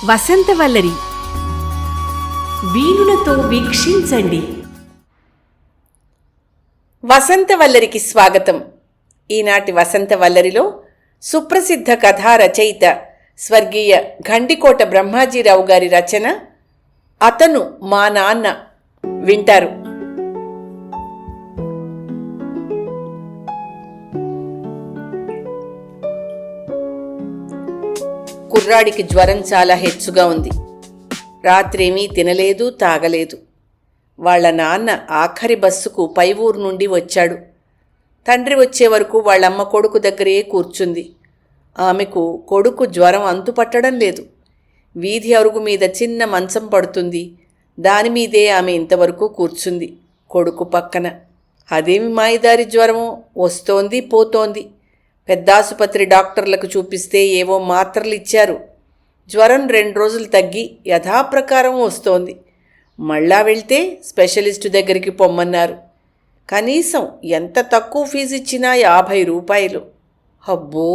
వసంతవల్లరి వీణులతో వీక్షించండి. వసంతవల్లరికి స్వాగతం. ఈనాటి వసంతవల్లరిలో సుప్రసిద్ధ కథా రచయిత స్వర్గీయ ఘంటికోట బ్రహ్మాజీరావు గారి రచన అతను మా నాన్న వింటారు. కుర్రాడికి జ్వరం చాలా హెచ్చుగా ఉంది. రాత్రేమీ తినలేదు, తాగలేదు. వాళ్ల నాన్న ఆఖరి బస్సుకు పై ఊరు నుండి వచ్చాడు. తండ్రి వచ్చే వరకు వాళ్ళమ్మ కొడుకు దగ్గరే కూర్చుంది. ఆమెకు కొడుకు జ్వరం అంతుపట్టడం లేదు. వీధి అరుగు మీద చిన్న మంచం పడుతుంది. దానిమీదే ఆమె ఇంతవరకు కూర్చుంది, కొడుకు పక్కన. అదేమి మాయదారి జ్వరమో, వస్తోంది పోతోంది. పెద్దాసుపత్రి డాక్టర్లకు చూపిస్తే ఏవో మాత్రలు ఇచ్చారు. జ్వరం 2 రోజులు తగ్గి యథాప్రకారం వస్తోంది. మళ్ళా వెళ్తే స్పెషలిస్టు దగ్గరికి పొమ్మన్నారు. కనీసం ఎంత తక్కువ ఫీజు ఇచ్చినా 50 రూపాయలు. అబ్బో,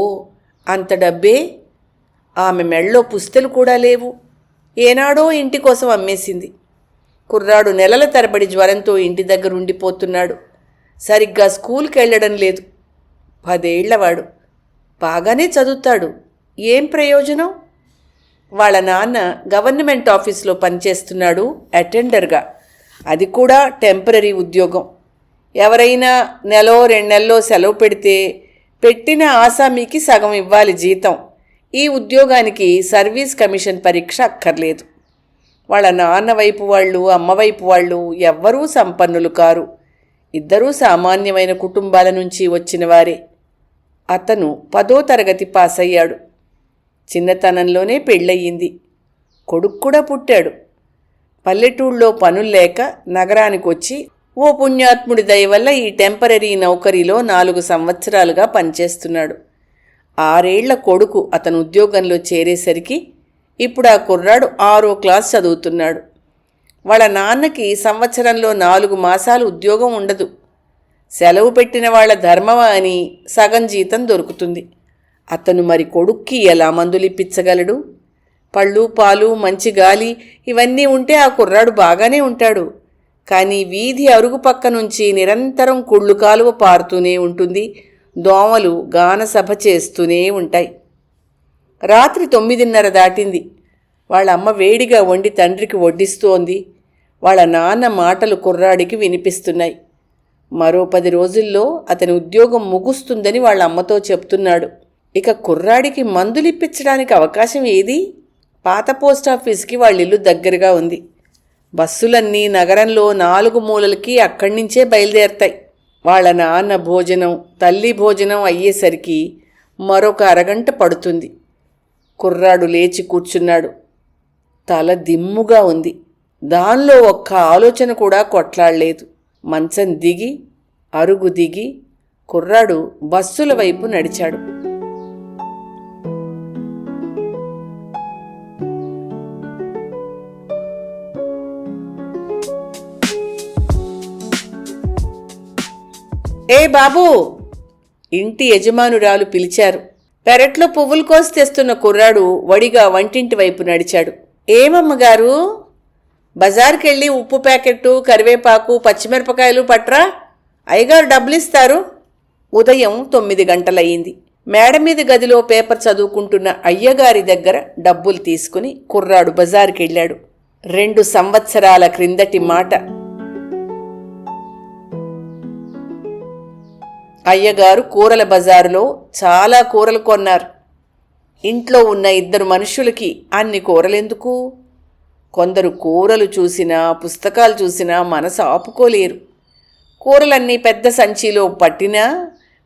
అంత డబ్బే! ఆమె మెళ్ళో పుస్తెలు కూడా లేవు. ఏనాడో ఇంటి కోసం అమ్మేసింది. కుర్రాడు నెలల తరబడి జ్వరంతో ఇంటి దగ్గర ఉండిపోతున్నాడు. సరిగ్గా స్కూల్కి వెళ్ళడం లేదు. 10 ఏళ్లవాడు. బాగానే చదువుతాడు. ఏం ప్రయోజనం? వాళ్ళ నాన్న గవర్నమెంట్ ఆఫీస్లో పనిచేస్తున్నాడు, అటెండర్గా. అది కూడా టెంపరరీ ఉద్యోగం. ఎవరైనా 1-2 నెలల్లో సెలవు పెడితే పెట్టిన ఆసామీకి సగం ఇవ్వాలి జీతం. ఈ ఉద్యోగానికి సర్వీస్ కమిషన్ పరీక్ష అక్కర్లేదు. వాళ్ళ నాన్న వైపు వాళ్ళు, అమ్మ వైపు వాళ్ళు ఎవ్వరూ సంపన్నులు కారు. ఇద్దరూ సామాన్యమైన కుటుంబాల నుంచి వచ్చిన వారే. అతను 10వ తరగతి పాస్ అయ్యాడు. చిన్నతనంలోనే పెళ్ళయింది. కొడుకు కూడా పుట్టాడు. పల్లెటూళ్ళలో పనుల్లేక నగరానికి వచ్చి ఓ పుణ్యాత్ముడి దయ వల్ల ఈ టెంపరరీ నౌకరీలో 4 సంవత్సరాలుగా పనిచేస్తున్నాడు. 6 ఏళ్ల కొడుకు అతను ఉద్యోగంలో చేరేసరికి ఇప్పుడు ఆ కుర్రాడు 6వ క్లాస్ చదువుతున్నాడు. వాళ్ళ నాన్నకి సంవత్సరంలో 4 మాసాలు ఉద్యోగం ఉండదు. సెలవు పెట్టిన వాళ్ళ ధర్మమా అని సగం జీతం దొరుకుతుంది. అతను మరి కొడుక్కి ఎలా మందులిప్పించగలడు? పళ్ళు, పాలు, మంచి గాలి ఇవన్నీ ఉంటే ఆ కుర్రాడు బాగానే ఉంటాడు. కానీ వీధి అరుగు పక్క నుంచి నిరంతరం కుళ్ళు కాలువ పారుతూనే ఉంటుంది. దోమలు గానసభ చేస్తూనే ఉంటాయి. రాత్రి 9:30 దాటింది. వాళ్ళ అమ్మ వేడిగా వండి తండ్రికి వడ్డిస్తోంది. వాళ్ళ నాన్న మాటలు కుర్రాడికి వినిపిస్తున్నాయి. మరో 10 రోజుల్లో అతని ఉద్యోగం ముగుస్తుందని వాళ్ళ అమ్మతో చెప్తున్నాడు. ఇక కుర్రాడికి మందులిప్పించడానికి అవకాశం ఏది? పాత పోస్టాఫీస్కి వాళ్ళిల్లు దగ్గరగా ఉంది. బస్సులన్నీ నగరంలో 4 మూలలకి అక్కడి నుంచే బయలుదేరతాయి. వాళ్ళ నాన్న భోజనం, తల్లి భోజనం అయ్యేసరికి మరొక అరగంట పడుతుంది. కుర్రాడు లేచి కూర్చున్నాడు. తల దిమ్ముగా ఉంది. దానిలో ఒక్క ఆలోచన కూడా కొట్లాడలేదు. మంచం దిగి, అరుగు దిగి కుర్రాడు బస్సుల వైపు నడిచాడు. ఏ బాబూ! ఇంటి యజమానురాలు పిలిచారు. పెరట్లో పువ్వులు కోసి తెస్తున్న కుర్రాడు వడిగా వంటింటి వైపు నడిచాడు. ఏమమ్మగారు? బజార్కెళ్ళి ఉప్పు ప్యాకెట్టు, కరివేపాకు, పచ్చిమిరపకాయలు పట్రా, అయ్యగారు డబ్బులిస్తారు. ఉదయం 9 గంటలయ్యింది. మేడ మీద గదిలో పేపర్ చదువుకుంటున్న అయ్యగారి దగ్గర డబ్బులు తీసుకుని కుర్రాడు బజారుకెళ్ళాడు. 2 సంవత్సరాల క్రిందటి మాట. అయ్యగారు కూరల బజారులో చాలా కూరలు కొన్నారు. ఇంట్లో ఉన్న 2 మనుషులకి అన్ని కూరలెందుకు? కొందరు కూరలు చూసినా, పుస్తకాలు చూసినా మనసు ఆపుకోలేరు. కూరలన్నీ పెద్ద సంచిలో పట్టినా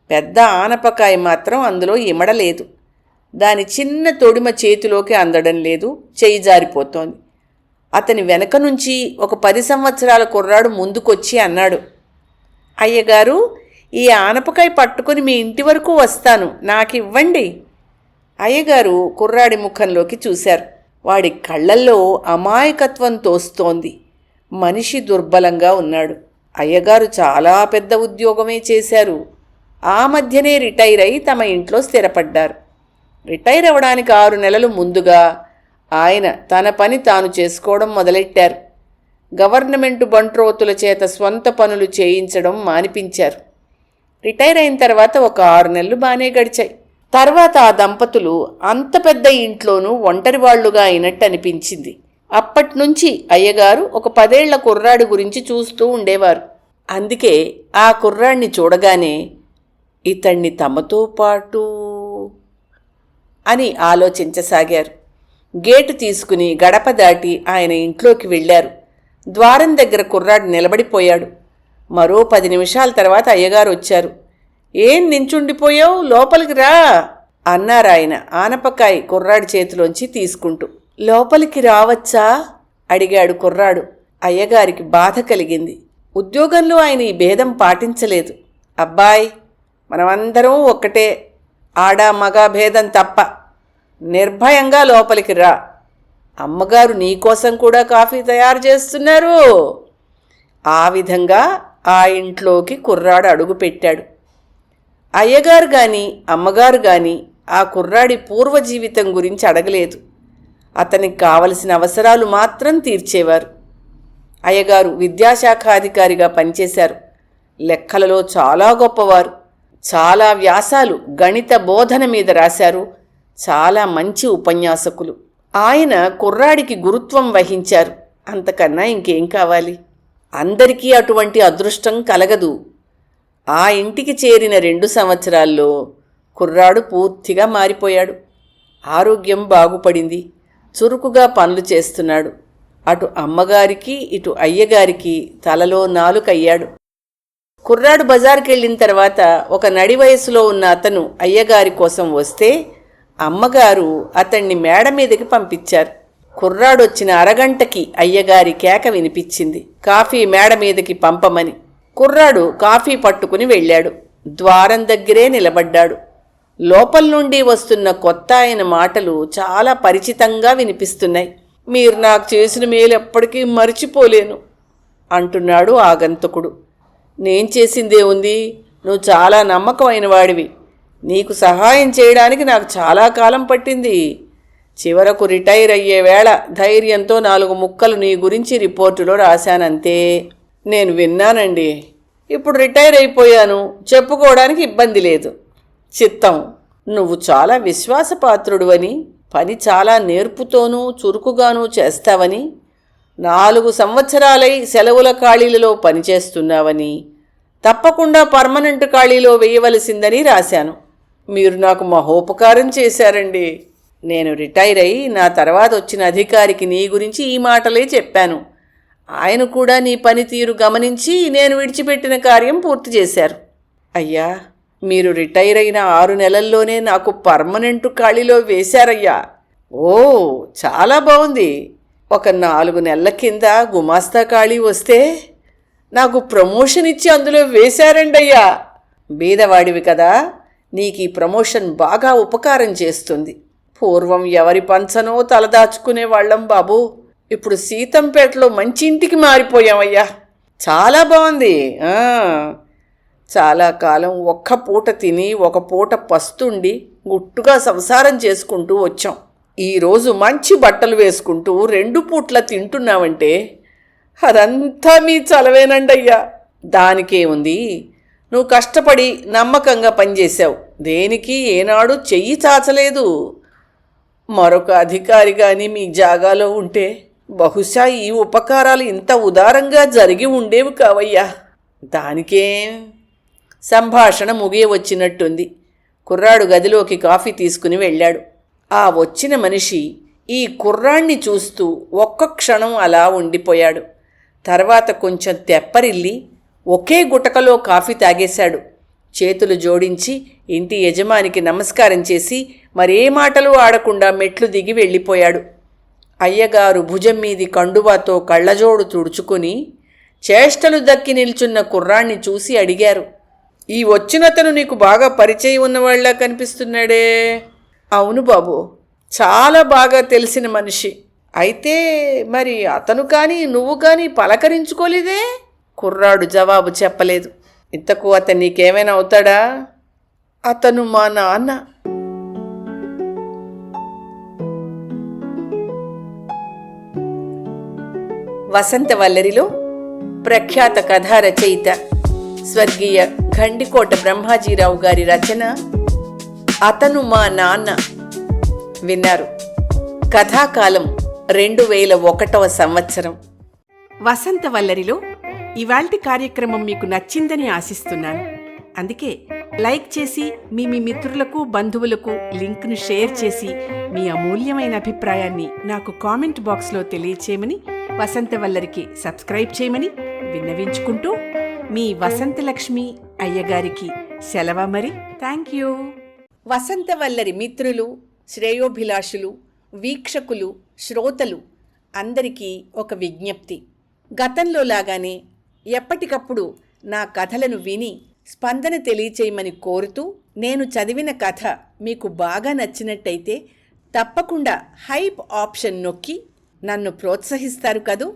పెద్ద ఆనపకాయ మాత్రం అందులో ఇమడలేదు. దాని చిన్న తొడిమ చేతిలోకి అందడం లేదు, చెయ్యి జారిపోతోంది. అతని వెనక నుంచి ఒక 10 సంవత్సరాల కుర్రాడు ముందుకొచ్చి అన్నాడు, అయ్యగారు, ఈ ఆనపకాయ పట్టుకుని మీ ఇంటి వరకు వస్తాను, నాకివ్వండి. అయ్యగారు కుర్రాడి ముఖంలోకి చూశారు. వాడి కళ్ళల్లో అమాయకత్వం తోస్తోంది. మనిషి దుర్బలంగా ఉన్నాడు. అయ్యగారు చాలా పెద్ద ఉద్యోగమే చేశారు. ఆ మధ్యనే రిటైర్ అయి తమ ఇంట్లో స్థిరపడ్డారు. రిటైర్ అవ్వడానికి 6 నెలలు ముందుగా ఆయన తన పని తాను చేసుకోవడం మొదలెట్టారు. గవర్నమెంటు బంట్రోతుల చేత స్వంత పనులు చేయించడం మానిపించారు. రిటైర్ అయిన తర్వాత ఒక 6 నెలలు బాగానే గడిచాయి. తర్వాత ఆ దంపతులు అంత పెద్ద ఇంట్లోనూ ఒంటరివాళ్లుగా అయినట్టు అనిపించింది. అప్పట్నుంచి అయ్యగారు ఒక 10 ఏళ్ల కుర్రాడి గురించి చూస్తూ ఉండేవారు. అందుకే ఆ కుర్రాడిని చూడగానే ఇతన్ని తమతో పాటు అని ఆలోచించసాగారు. గేటు తీసుకుని గడప దాటి ఆయన ఇంట్లోకి వెళ్ళారు. ద్వారం దగ్గర కుర్రాడు నిలబడిపోయాడు. మరో 10 నిమిషాల తర్వాత అయ్యగారు వచ్చారు. ఏం నించుండిపోయావు, లోపలికి రా అన్నారాయన ఆనపకాయ కుర్రాడి చేతిలోంచి తీసుకుంటూ. లోపలికి రావచ్చా అడిగాడు కుర్రాడు. అయ్యగారికి బాధ కలిగింది. ఉద్యోగంలో ఆయన ఈ భేదం పాటించలేదు. అబ్బాయ్, మనమందరం ఒక్కటే, ఆడా మగ భేదం తప్ప, నిర్భయంగా లోపలికి రా. అమ్మగారు నీకోసం కూడా కాఫీ తయారు చేస్తున్నారు. ఆ విధంగా ఆ ఇంట్లోకి కుర్రాడు అడుగుపెట్టాడు. అయ్యగారు గాని అమ్మగారు గాని ఆ కుర్రాడి పూర్వ జీవితం గురించి అడగలేదు. అతనికి కావలసిన అవసరాలు మాత్రం తీర్చేవారు. అయ్యగారు విద్యాశాఖాధికారిగా పనిచేశారు. లెక్కలలో చాలా గొప్పవారు. చాలా వ్యాసాలు గణిత బోధన మీద రాశారు. చాలా మంచి ఉపన్యాసకులు. ఆయన కుర్రాడికి గురుత్వం వహించారు. అంతకన్నా ఇంకేం కావాలి? అందరికీ అటువంటి అదృష్టం కలగదు. ఆ ఇంటికి చేరిన 2 సంవత్సరాల్లో కుర్రాడు పూర్తిగా మారిపోయాడు. ఆరోగ్యం బాగుపడింది. చురుకుగా పనులు చేస్తున్నాడు. అటు అమ్మగారికి ఇటు అయ్యగారికి తలలో నాలుకయ్యాడు. కుర్రాడు బజారుకెళ్ళిన తర్వాత ఒక నడి వయసులో ఉన్న అతను అయ్యగారి కోసం వస్తే అమ్మగారు అతన్ని మేడ మీదకి పంపించారు. కుర్రాడొచ్చిన అరగంటకి అయ్యగారి కేక వినిపించింది, కాఫీ మేడ మీదకి పంపమని. కుర్రాడు కాఫీ పట్టుకుని వెళ్ళాడు. ద్వారం దగ్గరే నిలబడ్డాడు. లోపల నుండి వస్తున్న కొత్త ఆయన మాటలు చాలా పరిచితంగా వినిపిస్తున్నాయి. మీరు నాకు చేసిన మేలు ఎప్పటికీ మర్చిపోలేను అంటున్నాడు ఆగంతకుడు. నేను చేసిందే ఉంది, నువ్వు చాలా నమ్మకమైన వాడివి. నీకు సహాయం చేయడానికి నాకు చాలా కాలం పట్టింది. చివరకు రిటైర్ అయ్యే వేళ ధైర్యంతో 4 ముక్కలు నీ గురించి రిపోర్టులో రాశానంతే. నేను విన్నానండి. ఇప్పుడు రిటైర్ అయిపోయాను, చెప్పుకోవడానికి ఇబ్బంది లేదు. చిత్తం, నువ్వు చాలా విశ్వాసపాత్రుడు అని, పని చాలా నేర్పుతోనూ చురుకుగానూ చేస్తావని, 4 సంవత్సరాలై సెలవుల ఖాళీలలో పనిచేస్తున్నావని, తప్పకుండా పర్మనెంట్ ఖాళీలో వేయవలసిందని రాశాను. మీరు నాకు మహోపకారం చేశారండి. నేను రిటైర్ అయి నా తర్వాత వచ్చిన అధికారికి నీ గురించి ఈ మాటలే చెప్పాను. ఆయన కూడా నీ పనితీరు గమనించి నేను విడిచిపెట్టిన కార్యం పూర్తి చేశారు. అయ్యా, మీరు రిటైర్ అయిన 6 నెలల్లోనే నాకు పర్మనెంట్ ఖాళీలో వేశారయ్యా. ఓ, చాలా బాగుంది. ఒక 4 నెలల కింద గుమాస్తా ఖాళీ వస్తే నాకు ప్రమోషన్ ఇచ్చి అందులో వేశారండి అయ్యా. బీదవాడివి కదా, నీకు ఈ ప్రమోషన్ బాగా ఉపకారం చేస్తుంది. పూర్వం ఎవరి పంచనో తలదాచుకునే వాళ్ళం బాబు. ఇప్పుడు సీతంపేటలో మంచి ఇంటికి మారిపోయామయ్యా. చాలా బాగుంది. చాలా కాలం ఒక్క పూట తిని ఒక పూట పస్తుండి గుట్టుగా సంసారం చేసుకుంటూ వచ్చాం. ఈరోజు మంచి బట్టలు వేసుకుంటూ 2 పూట్ల తింటున్నావంటే అదంతా మీ చలవేనండి అయ్యా. దానికే ఉంది, నువ్వు కష్టపడి నమ్మకంగా పనిచేశావు. దేనికి ఏనాడు చెయ్యి చాచలేదు. మరొక అధికారి కానీ మీ జాగాలో ఉంటే బహుశా ఈ ఉపకారాలు ఇంత ఉదారంగా జరిగి ఉండేవి కావయ్యా. దానికేం? సంభాషణ ముగియవచ్చినట్టుంది. కుర్రాడు గదిలోకి కాఫీ తీసుకుని వెళ్ళాడు. ఆ వచ్చిన మనిషి ఈ కుర్రాణ్ణి చూస్తూ ఒక్క క్షణం అలా ఉండిపోయాడు. తర్వాత కొంచెం తెప్పరిల్లి ఒకే గుటకలో కాఫీ తాగేశాడు. చేతులు జోడించి ఇంటి యజమానికి నమస్కారం చేసి మరే మాటలు ఆడకుండా మెట్లు దిగి వెళ్ళిపోయాడు. అయ్యగారు భుజం మీది కండువాతో కళ్ళజోడు తుడుచుకుని చేష్టలు దక్కి నిల్చున్న కుర్రాణ్ణి చూసి అడిగారు, ఈ వచ్చినతను నీకు బాగా పరిచయం ఉన్నవాళ్ల కనిపిస్తున్నాడే? అవును బాబు, చాలా బాగా తెలిసిన మనిషి. అయితే మరి అతను కానీ నువ్వు కానీ పలకరించుకోలేదే? కుర్రాడు జవాబు చెప్పలేదు. ఇంతకు అతను నీకేమైనా అవుతాడా? అతను మా నాన్న. వసంతవల్లరిలో ప్రఖ్యాత కథా రచయిత స్వర్గీయ గండికోట బ్రహ్మాజీరావు గారి రచన అతను మా నాన్న విన్నారు. కథాకాలం 2001వ సంవత్సరం. వసంతవల్లరిలో ఇవాల్టి కార్యక్రమం మీకు నచ్చిందని ఆశిస్తున్నాను. అందుకే లైక్ చేసి మీ మిత్రులకు బంధువులకు లింక్ను షేర్ చేసి మీ అమూల్యమైన అభిప్రాయాన్ని నాకు కామెంట్ బాక్స్లో తెలియచేయమని, వసంతవల్లరికి సబ్స్క్రైబ్ చేయమని విన్నవించుకుంటూ మీ వసంతలక్ష్మి అయ్యగారికి సెలవు. మరి థ్యాంక్ యూ. వసంతవల్లరి మిత్రులు, శ్రేయోభిలాషులు, వీక్షకులు, శ్రోతలు అందరికీ ఒక విజ్ఞప్తి. గతంలో లాగానే ఎప్పటికప్పుడు నా కథలను విని స్పందన తెలియచేయమని కోరుతూ, నేను చదివిన కథ మీకు బాగా నచ్చినట్టయితే తప్పకుండా హైప్ ఆప్షన్ నొక్కి నన్ను ప్రోత్సహిస్తారు కదూ.